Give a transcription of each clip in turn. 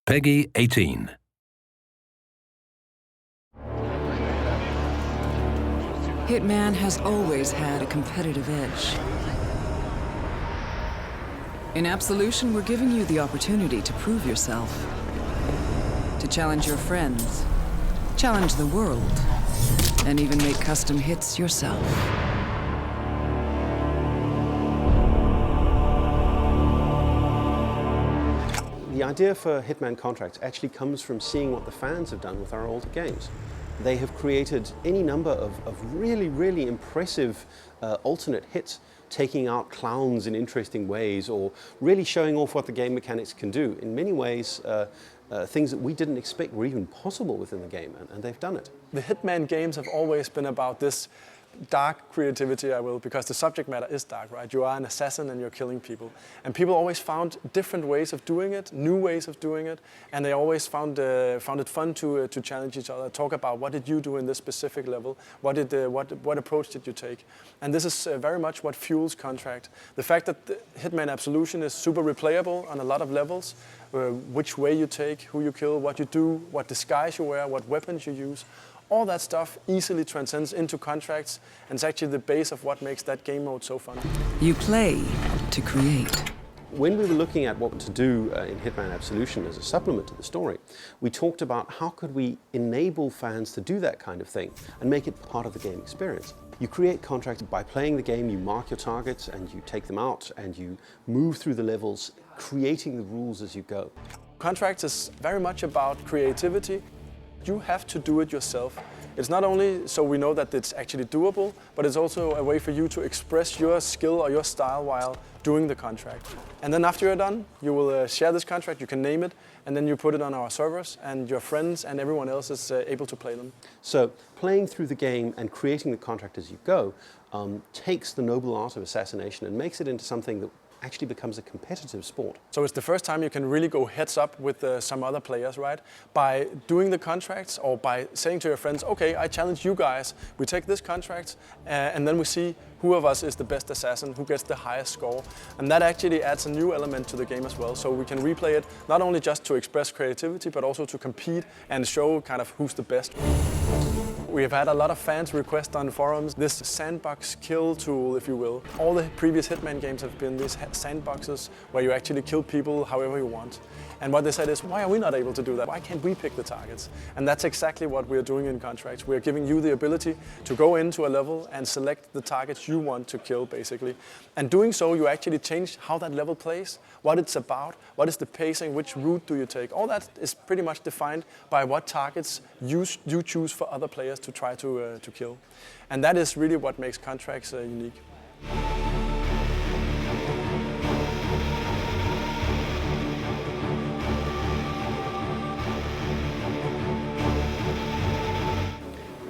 Peggy 18. Hitman has always had a competitive edge. In Absolution, we're giving you the opportunity to prove yourself, to challenge your friends, challenge the world, and even make custom hits yourself. The idea for Hitman Contracts actually comes from seeing what the fans have done with our older games. They have created any number of really impressive alternate hits, taking out clowns in interesting ways or really showing off what the game mechanics can do. In many ways, things that we didn't expect were even possible within the game, and they've done it. The Hitman games have always been about this dark creativity, because the subject matter is dark, right? You are an assassin and you're killing people. And people always found different ways of doing it, new ways of doing it, and they always found it fun to challenge each other, talk about what did you do in this specific level, what approach did you take. And this is very much what fuels Contract. The fact that the Hitman Absolution is super replayable on a lot of levels, which way you take, who you kill, what you do, what disguise you wear, what weapons you use, all that stuff easily transcends into Contracts, and it's actually the base of what makes that game mode so fun. You play to create. When we were looking at what to do in Hitman Absolution as a supplement to the story, we talked about how could we enable fans to do that kind of thing and make it part of the game experience. You create Contracts by playing the game, you mark your targets and you take them out and you move through the levels, creating the rules as you go. Contracts is very much about creativity. You have to do it yourself. It's not only so we know that it's actually doable, but it's also a way for you to express your skill or your style while doing the contract. And then after you're done, you will share this contract, you can name it, and then you put it on our servers, and your friends and everyone else is able to play them. So playing through the game and creating the contract as you go takes the noble art of assassination and makes it into something that actually becomes a competitive sport. So it's the first time you can really go heads up with some other players, right? By doing the contracts or by saying to your friends, okay, I challenge you guys, we take this contract and then we see who of us is the best assassin, who gets the highest score. And that actually adds a new element to the game as well. So we can replay it not only just to express creativity, but also to compete and show kind of who's the best. We have had a lot of fans request on forums this sandbox kill tool, if you will. All the previous Hitman games have been these sandboxes where you actually kill people however you want. And what they said is, why are we not able to do that? Why can't we pick the targets? And that's exactly what we're doing in Contracts. We're giving you the ability to go into a level and select the targets you want to kill, basically. And doing so, you actually change how that level plays, what it's about, what is the pacing, which route do you take. All that is pretty much defined by what targets you choose for other players to try to kill. And that is really what makes Contracts unique.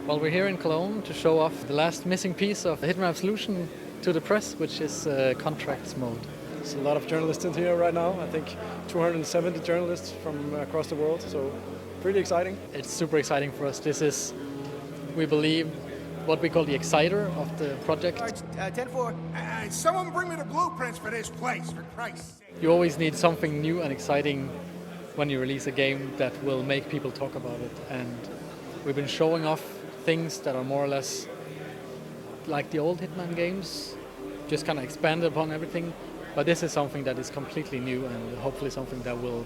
Well, we're here in Cologne to show off the last missing piece of Hitman Absolution to the press, which is Contracts Mode. There's a lot of journalists in here right now. I think 270 journalists from across the world, so pretty exciting. It's super exciting for us. This is, we believe, what we call the exciter of the project. 10-4. Someone bring me the blueprints for this place, for Christ's sake. You always need something new and exciting when you release a game that will make people talk about it. And we've been showing off things that are more or less like the old Hitman games, just kind of expanded upon everything. But this is something that is completely new and hopefully something that will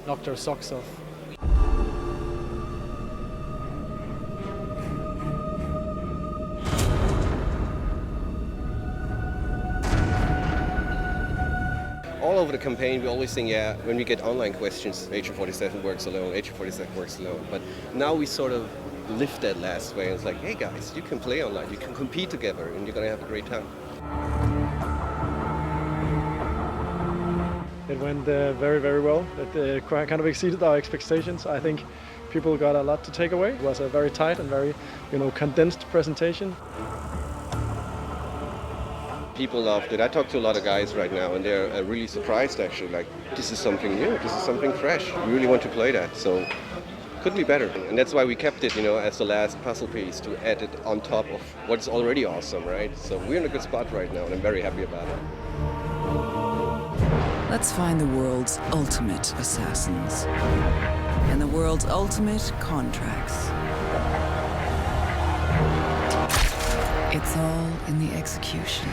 knock their socks off. All over the campaign, we always think, yeah, when we get online questions, Agent 47 works alone, Agent 47 works alone. But now we sort of lift that last way, and it's like, hey guys, you can play online, you can compete together, and you're going to have a great time. It went very well. It kind of exceeded our expectations. I think people got a lot to take away. It was a very tight and very, condensed presentation. People loved it. I talked to a lot of guys right now, and they're really surprised actually. Like, this is something new, this is something fresh. We really want to play that, so couldn't be better. And that's why we kept it, as the last puzzle piece to add it on top of what's already awesome, right? So we're in a good spot right now, and I'm very happy about it. Let's find the world's ultimate assassins and the world's ultimate contracts. It's all in the execution.